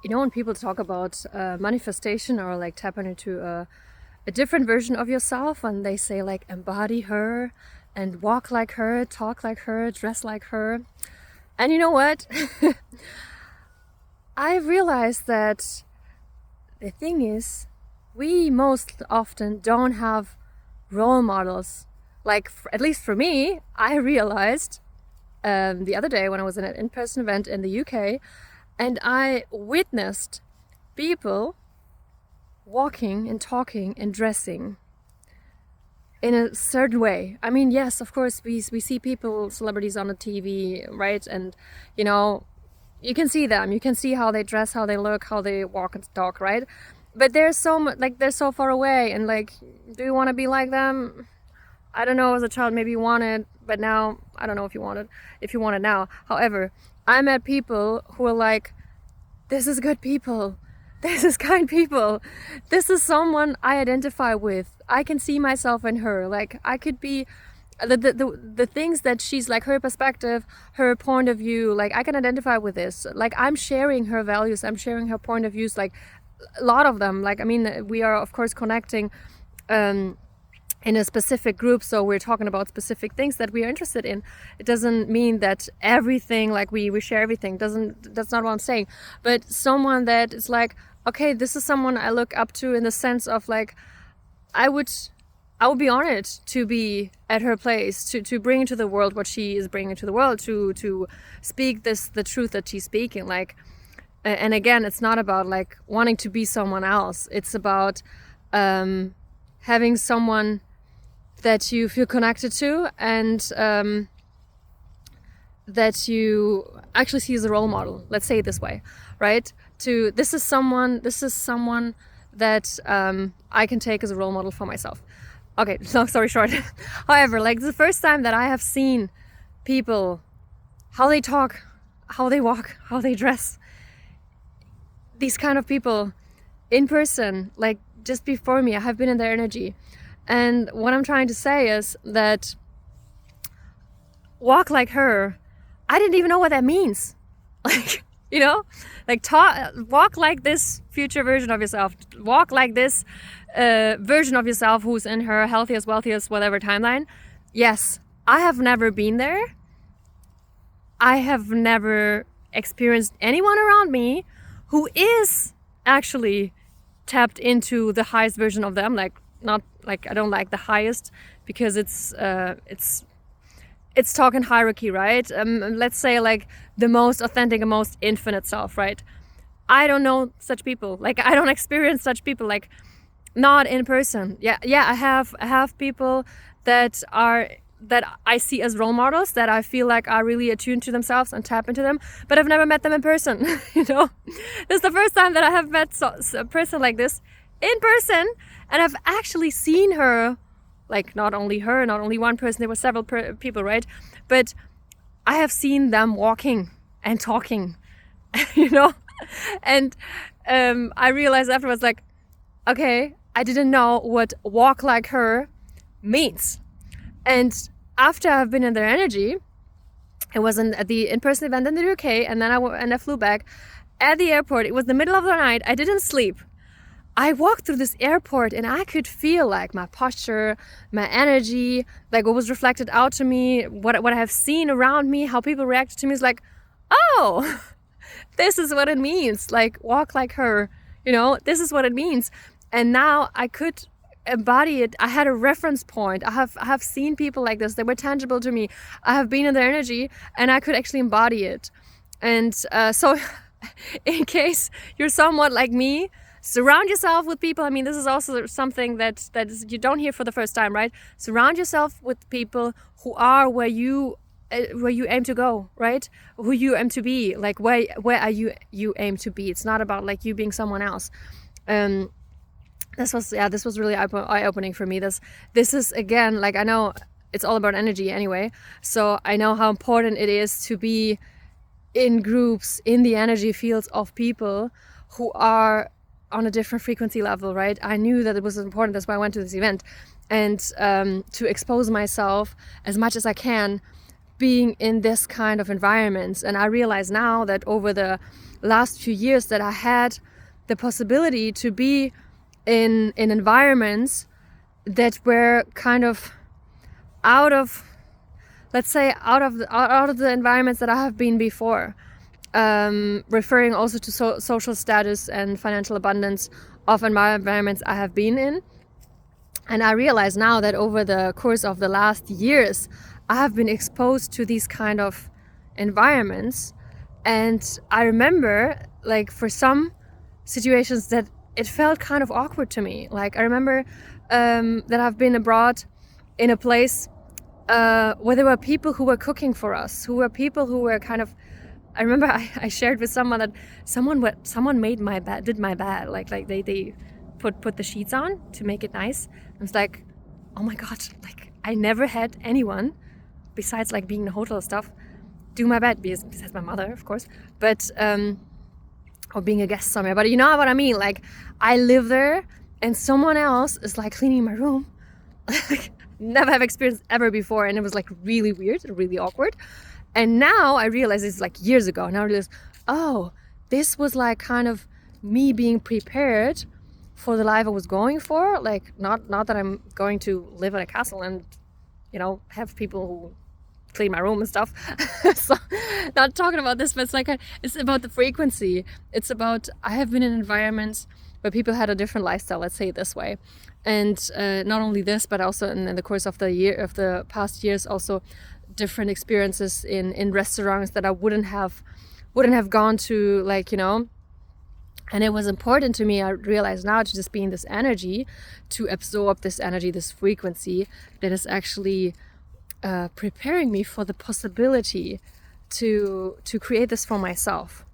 when people talk about manifestation or like tap into a different version of yourself, and they say like embody her and walk like her, talk like her, dress like her. And you know what? I realized that the thing is, we most often don't have role models. Like, at least for me, I realized the other day when I was in an in-person event in the UK, and I witnessed people walking and talking and dressing in a certain way. I mean, yes, of course, we see people, celebrities on the TV, right? And, you can see them. You can see how they dress, how they look, how they walk and talk, right? But they're so much, like, they're so far away. And, like, do you want to be like them? I don't know, as a child, maybe you wanted, but now, I don't know if you want it now. However, I met people who are like, this is good people. This is kind people. This is someone I identify with. I can see myself in her. Like, I could be the things that she's like, her perspective, her point of view, like, I can identify with this. Like, I'm sharing her values. I'm sharing her point of views, like a lot of them. Like, I mean, we are of course connecting in a specific group, so we're talking about specific things that we are interested in. It doesn't mean that everything, like we share everything. That's not what I'm saying. But someone that is like, okay, this is someone I look up to in the sense of like, I would be honored to be at her place, to bring into the world what she is bringing to the world, to speak the truth that she's speaking. Like, and again, it's not about like wanting to be someone else. It's about having someone that you feel connected to, and that you actually see as a role model. Let's say it this way, right? This is someone that I can take as a role model for myself. Okay, long story short. However, like, the first time that I have seen people, how they talk, how they walk, how they dress, these kind of people in person, like just before me, I have been in their energy. And what I'm trying to say is that walk like her, I didn't even know what that means. Like, like walk like this future version of yourself. Walk like this version of yourself who's in her healthiest, wealthiest, whatever timeline. Yes, I have never been there. I have never experienced anyone around me who is actually tapped into the highest version of them. Like, not like, I don't like the highest, because it's talking hierarchy, right? Let's say like the most authentic and most infinite self, right? I don't know such people. Like, I don't experience such people, like, not in person. Yeah, I have people that I see as role models, that I feel like are really attuned to themselves and tap into them, but I've never met them in person. This is the first time that I have met a person like this in person, and I've actually seen her, like, not only her, not only one person, there were several people, right? But I have seen them walking and talking, and I realized afterwards, like, okay, I didn't know what walk like her means. And after I've been in their energy, it was at the in-person event in the UK, and then I flew back. At the airport, it was the middle of the night, I didn't sleep. I walked through this airport and I could feel like my posture, my energy, like what was reflected out to me, what I have seen around me, how people reacted to me. Is like, oh, this is what it means. Like, walk like her, this is what it means. And now I could embody it. I had a reference point. I have seen people like this. They were tangible to me. I have been in their energy and I could actually embody it. And so in case you're somewhat like me, surround yourself with people. I mean, this is also something that you don't hear for the first time, right? Surround yourself with people who are where you aim to go, right? Who you aim to be. Like, where are you aim to be? It's not about like you being someone else. This was really eye-opening for me. This is, again, like, I know it's all about energy anyway, so I know how important it is to be in groups, in the energy fields of people who are on a different frequency level, right? I knew that it was important. That's why I went to this event, and to expose myself as much as I can being in this kind of environments. And I realize now that over the last few years that I had the possibility to be in environments that were kind of out of, let's say, out of the environments that I have been before, referring also to social status and financial abundance of environments I have been in. And I realize now that over the course of the last years, I have been exposed to these kind of environments. And I remember, like, for some situations that it felt kind of awkward to me. Like, I remember that I've been abroad in a place where there were people who were cooking for us, who were people who were kind of, I remember I shared with someone that someone made my bed, did my bed, like they put the sheets on to make it nice. I was like, oh my God, like I never had anyone besides like being in the hotel stuff do my bed, besides my mother, of course, but or being a guest somewhere. But you know what I mean? Like, I live there and someone else is like cleaning my room. Like, never have experienced ever before, and it was like really weird, really awkward. And now I realize, it's like years ago, now I realize, oh, this was like kind of me being prepared for the life I was going for. Like, not that I'm going to live in a castle and, you know, have people who clean my room and stuff. So, not talking about this, but it's like it's about the frequency. It's about, I have been in environments where people had a different lifestyle, let's say it this way. And not only this, but also in the course of the past years, also different experiences in restaurants that I wouldn't have gone to, like, you know. And it was important to me, I realize now, to just be in this energy, to absorb this energy, this frequency that is actually preparing me for the possibility to create this for myself.